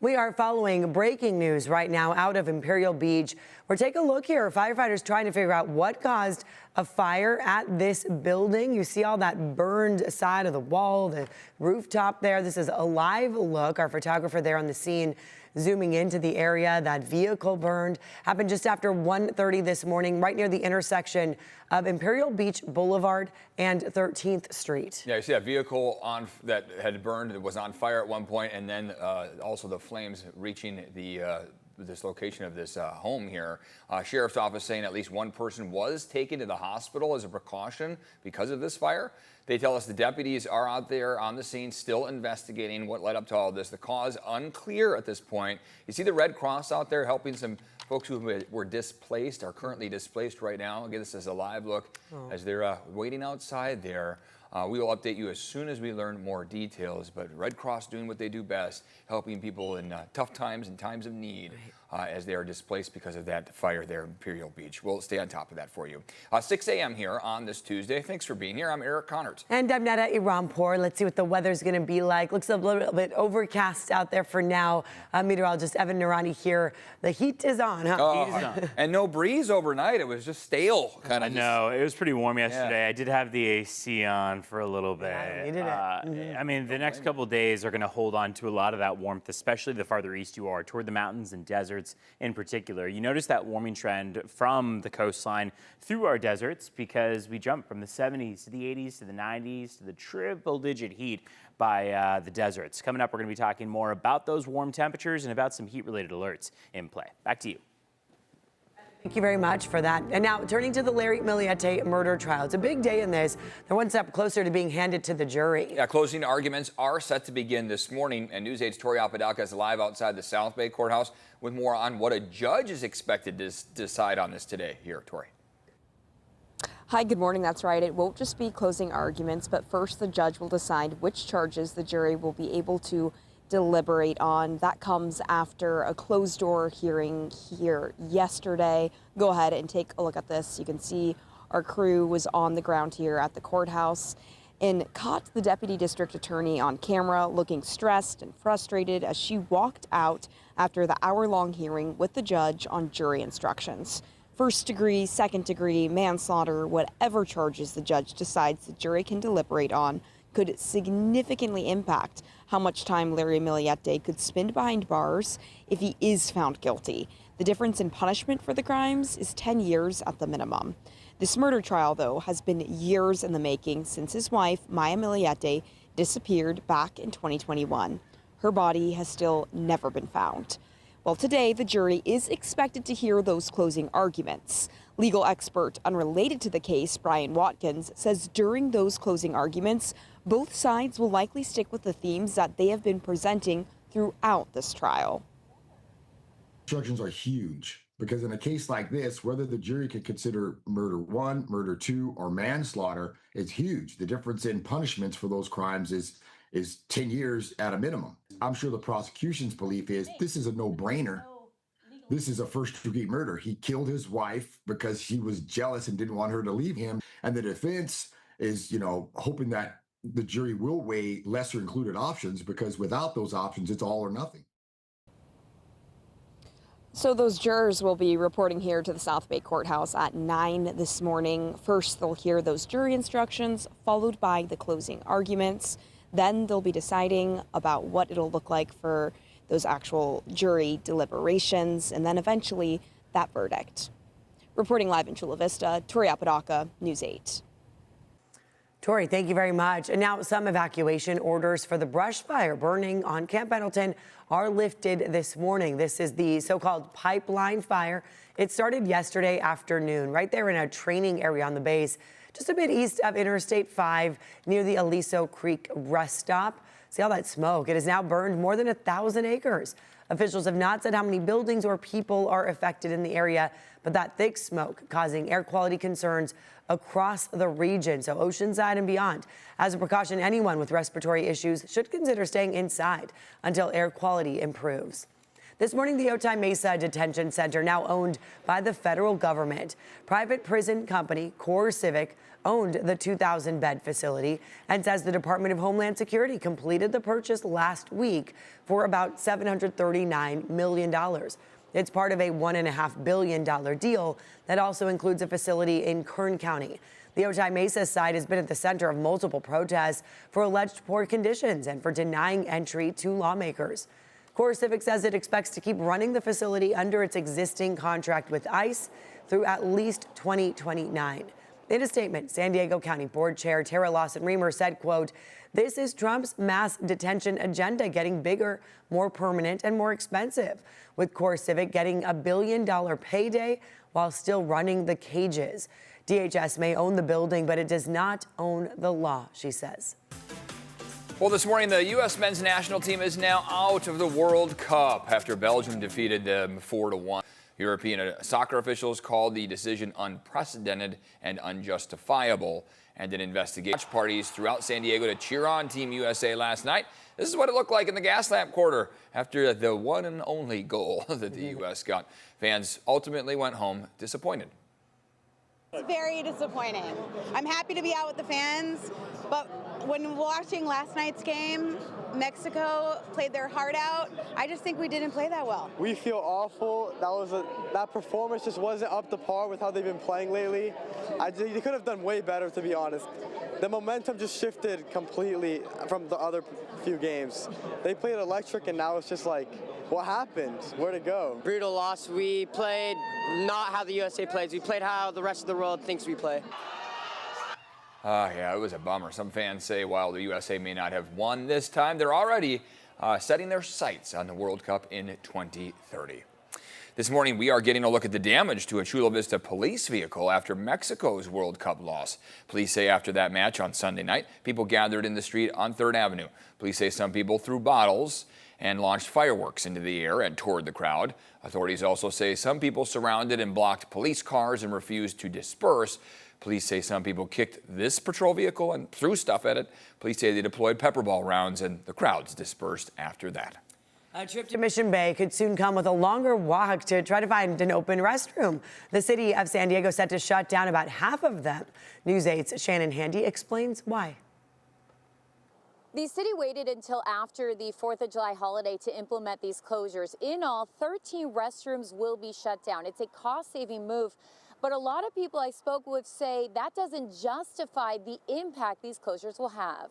We are following breaking news right now out of Imperial Beach. We're taking a look here. Firefighters trying to figure out what caused a fire at this building. You see all that burned side of the wall, the rooftop there. This is a live look. Our photographer there on the scene zooming into the area. That vehicle burned. Happened just after 1:30 this morning, right near the intersection of Imperial Beach Boulevard and 13th Street. Yeah, you see that vehicle that had burned. It was on fire at one point, and then also the flames reaching this location of this home here. Sheriff's office saying at least one person was taken to the hospital as a precaution because of this fire. They tell us the deputies are out there on the scene still investigating what led up to all this. The cause unclear at this point. You see the Red Cross out there helping some folks who were displaced, are currently displaced right now. Again, this is a live look as they're waiting outside there. We will update you as soon as we learn more details, but Red Cross doing what they do best, helping people in tough times and times of need as they are displaced because of that fire there in Imperial Beach. We'll stay on top of that for you. 6 a.m. here on this Tuesday. Thanks for being here. I'm Eric Connert. And I'm Netta Irampour. Let's see what the weather's going to be like. Looks a little bit overcast out there for now. Meteorologist Evan Narani here. The heat is on, huh? Oh, Heat is on. And no breeze overnight. It was just stale. I know. It was pretty warm yesterday. Yeah. I did have the AC on for a little bit. Yeah, needed it. I mean, the next couple of days are going to hold on to a lot of that warmth, especially the farther east you are, toward the mountains and deserts in particular. You notice that warming trend from the coastline through our deserts because we jump from the 70s to the 80s to the 90s to the triple-digit heat by the deserts. Coming up, we're going to be talking more about those warm temperatures and about some heat-related alerts in play. Back to you. Thank you very much for that. And now turning to the Larry Millettee murder trial. It's a big day in this. They're one step closer to being handed to the jury. Yeah, closing arguments are set to begin this morning. And News 8's Tori Apodaca is live outside the South Bay Courthouse with more on what a judge is expected to decide on this today. Here, Tori. Hi, good morning. That's right. It won't just be closing arguments, but first the judge will decide which charges the jury will be able to deliberate on. That comes after a closed-door hearing here yesterday. Go ahead and take a look at this. You can see our crew was on the ground here at the courthouse and caught the deputy district attorney on camera looking stressed and frustrated as she walked out after the hour-long hearing with the judge on jury instructions. First degree, second degree, manslaughter, whatever charges the judge decides the jury can deliberate on could significantly impact how much time Larry Millettee could spend behind bars if he is found guilty. The difference in punishment for the crimes is 10 years at the minimum. This murder trial, though, has been years in the making since his wife, Maya Millettee, disappeared back in 2021. Her body has still never been found. Well, today, the jury is expected to hear those closing arguments. Legal expert unrelated to the case, Brian Watkins, says during those closing arguments, both sides will likely stick with the themes that they have been presenting throughout this trial. Instructions are huge because in a case like this, whether the jury could consider murder 1, murder 2, or manslaughter is huge. The difference in punishments for those crimes is 10 years at a minimum. I'm sure the prosecution's belief is this is a no-brainer. This is a first-degree murder. He killed his wife because he was jealous and didn't want her to leave him. And the defense is, hoping that the jury will weigh lesser included options because without those options, it's all or nothing. So those jurors will be reporting here to the South Bay Courthouse at 9 this morning. First, they'll hear those jury instructions, followed by the closing arguments. Then they'll be deciding about what it'll look like for those actual jury deliberations, and then eventually that verdict. Reporting live in Chula Vista, Tori Apodaca, News 8. Tori, thank you very much. And now some evacuation orders for the brush fire burning on Camp Pendleton are lifted this morning. This is the so-called pipeline fire. It started yesterday afternoon right there in a training area on the base, just a bit east of Interstate 5 near the Aliso Creek rest stop. See all that smoke? It has now burned more than 1,000 acres. Officials have not said how many buildings or people are affected in the area, but that thick smoke causing air quality concerns across the region, so Oceanside and beyond. As a precaution, anyone with respiratory issues should consider staying inside until air quality improves. This morning, the Otay Mesa Detention Center, now owned by the federal government. Private prison company CoreCivic owned the 2,000-bed facility and says the Department of Homeland Security completed the purchase last week for about $739 million. It's part of a $1.5 billion deal that also includes a facility in Kern County. The Otay Mesa site has been at the center of multiple protests for alleged poor conditions and for denying entry to lawmakers. CoreCivic says it expects to keep running the facility under its existing contract with ICE through at least 2029. In a statement, San Diego County Board Chair Tara Lawson-Remer said, quote, "This is Trump's mass detention agenda getting bigger, more permanent, and more expensive, with CoreCivic getting $1 billion payday while still running the cages. DHS may own the building, but it does not own the law," she says. Well, this morning, the U.S. men's national team is now out of the World Cup after Belgium defeated them 4-1. European soccer officials called the decision unprecedented and unjustifiable, and an investigation. Watch parties throughout San Diego to cheer on Team USA last night. This is what it looked like in the Gaslamp Quarter after the one and only goal that the U.S. got. Fans ultimately went home disappointed. It's very disappointing. I'm happy to be out with the fans, but when watching last night's game, Mexico played their heart out. I just think we didn't play that well. We feel awful. That performance just wasn't up to par with how they've been playing lately. They could have done way better, to be honest. The momentum just shifted completely from the other few games. They played electric, and now it's just like, what happened? Where'd it go? Brutal loss. We played not how the USA plays. We played how the rest of the world thinks we play. Yeah, it was a bummer. Some fans say while the USA may not have won this time, they're already setting their sights on the World Cup in 2030. This morning, we are getting a look at the damage to a Chula Vista police vehicle after Mexico's World Cup loss. Police say after that match on Sunday night, people gathered in the street on 3rd Avenue. Police say some people threw bottles and launched fireworks into the air and toward the crowd. Authorities also say some people surrounded and blocked police cars and refused to disperse. Police say some people kicked this patrol vehicle and threw stuff at it. Police say they deployed pepper ball rounds, and the crowds dispersed after that. A trip to Mission Bay could soon come with a longer walk to try to find an open restroom. The city of San Diego set to shut down about half of them. News 8's Shannon Handy explains why. The city waited until after the 4th of July holiday to implement these closures. In all, 13 restrooms will be shut down. It's a cost-saving move, but a lot of people I spoke with say that doesn't justify the impact these closures will have.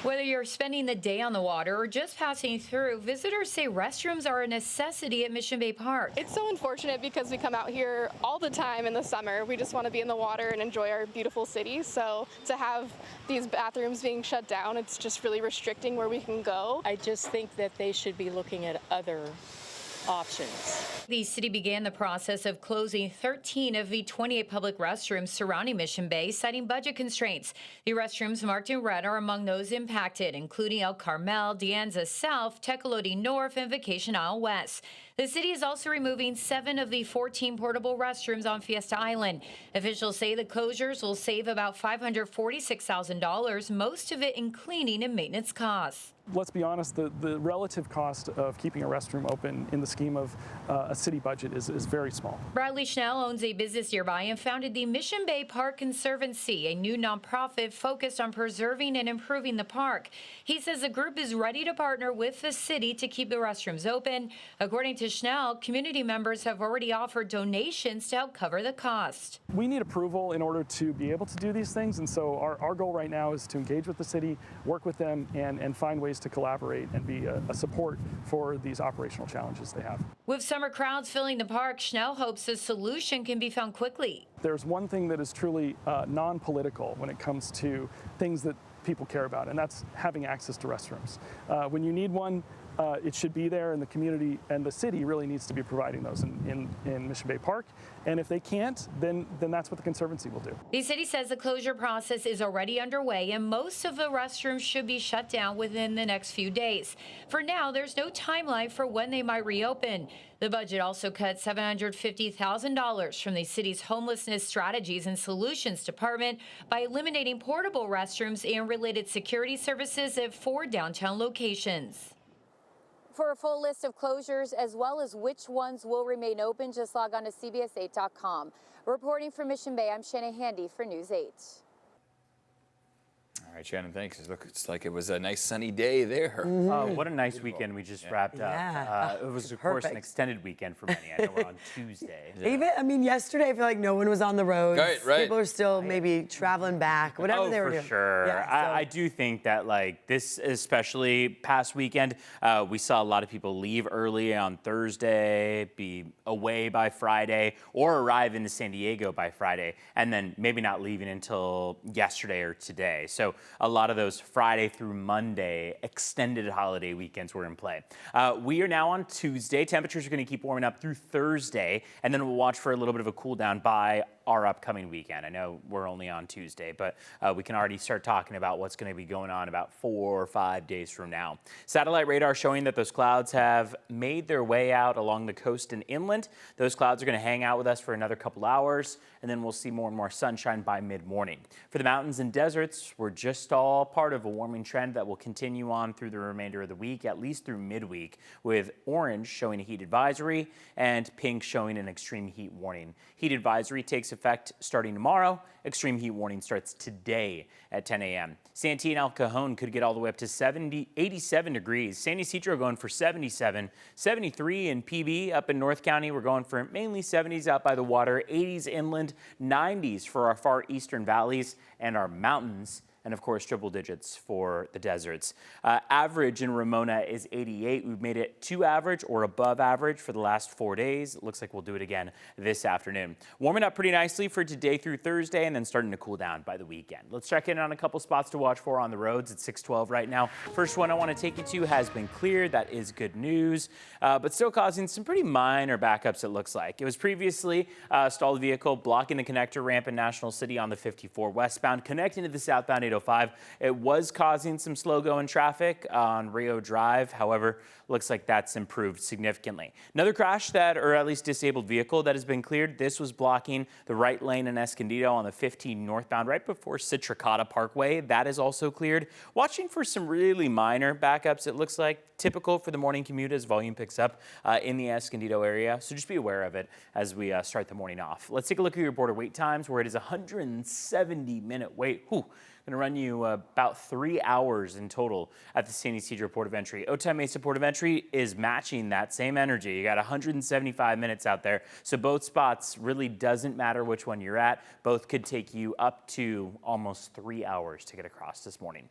Whether you're spending the day on the water or just passing through, visitors say restrooms are a necessity at Mission Bay Park. It's so unfortunate because we come out here all the time in the summer. We just want to be in the water and enjoy our beautiful city. So to have these bathrooms being shut down, it's just really restricting where we can go. I just think that they should be looking at other options. The city began the process of closing 13 of the 28 public restrooms surrounding Mission Bay, citing budget constraints. The restrooms marked in red are among those impacted, including El Carmel, De Anza South, Tecolote North, and Vacation Isle West. The city is also removing 7 of the 14 portable restrooms on Fiesta Island. Officials say the closures will save about $546,000, most of it in cleaning and maintenance costs. Let's be honest, the relative cost of keeping a restroom open in the scheme of a city budget is very small. Bradley Schnell owns a business nearby and founded the Mission Bay Park Conservancy, a new nonprofit focused on preserving and improving the park. He says the group is ready to partner with the city to keep the restrooms open. According to Schnell, community members have already offered donations to help cover the cost. We need approval in order to be able to do these things, and so our goal right now is to engage with the city, work with them, and find ways to collaborate and be a support for these operational challenges they have. With summer crowds filling the park, Schnell hopes a solution can be found quickly. There's one thing that is truly non-political when it comes to things that people care about, and that's having access to restrooms. When you need one, it should be there, and the community and the city really needs to be providing those in Mission Bay Park. And if they can't, then that's what the Conservancy will do. The city says the closure process is already underway, and most of the restrooms should be shut down within the next few days. For now, there's no timeline for when they might reopen. The budget also cut $750,000 from the city's Homelessness Strategies and Solutions Department by eliminating portable restrooms and related security services at 4 downtown locations. For a full list of closures as well as which ones will remain open, just log on to CBS8.com. Reporting from Mission Bay, I'm Shanna Handy for News 8. All right, Shannon, thanks. It looks like it was a nice sunny day there. What a nice weekend we just wrapped up. It was, of course, an extended weekend for many. I know we're on Tuesday. Even, I mean, yesterday I feel like no one was on the road. Right. People are still maybe traveling back, whatever they were doing. For sure. Yeah, I do think that, like, this especially past weekend, we saw a lot of people leave early on Thursday, be away by Friday, or arrive into San Diego by Friday, and then maybe not leaving until yesterday or today. So a lot of those Friday through Monday extended holiday weekends were in play. We are now on Tuesday. Temperatures are going to keep warming up through Thursday, and then we'll watch for a little bit of a cool down by our upcoming weekend. I know we're only on Tuesday, but we can already start talking about what's going to be going on about 4 or 5 days from now. Satellite radar showing that those clouds have made their way out along the coast and inland. Those clouds are going to hang out with us for another couple hours, and then we'll see more and more sunshine by mid-morning. For the mountains and deserts, we're just all part of a warming trend that will continue on through the remainder of the week, at least through midweek, with orange showing a heat advisory and pink showing an extreme heat warning. Heat advisory takes effect starting tomorrow. Extreme heat warning starts today at 10 a.m. Santee and El Cajon could get all the way up to 87 degrees. San Ysidro going for 77, 73 in PB. Up in North County, we're going for mainly 70s out by the water, 80s inland, 90s for our far eastern valleys and our mountains. And of course, triple digits for the deserts. Average in Ramona is 88. We've made it to average or above average for the last 4 days. It looks like we'll do it again this afternoon. Warming up pretty nicely for today through Thursday and then starting to cool down by the weekend. Let's check in on a couple spots to watch for on the roads. It's 612 right now. First one I want to take you to has been cleared. That is good news, but still causing some pretty minor backups, it looks like. It was previously a stalled vehicle blocking the connector ramp in National City on the 54 westbound, connecting to the southbound 805. It was causing some slow-going traffic on Rio Drive. However, looks like that's improved significantly. Another crash that, or at least disabled vehicle that has been cleared. This was blocking the right lane in Escondido on the 15 northbound right before Citricata Parkway. That is also cleared. Watching for some really minor backups, it looks like, typical for the morning commute as volume picks up in the Escondido area. So just be aware of it as we start the morning off. Let's take a look at your border wait times, where it is a 170-minute wait. Going to run you about 3 hours in total at the San Ysidro Port of Entry. Otay Mesa Port of Entry is matching that same energy. You got 175 minutes out there. So both spots really doesn't matter which one you're at. Both could take you up to almost 3 hours to get across this morning.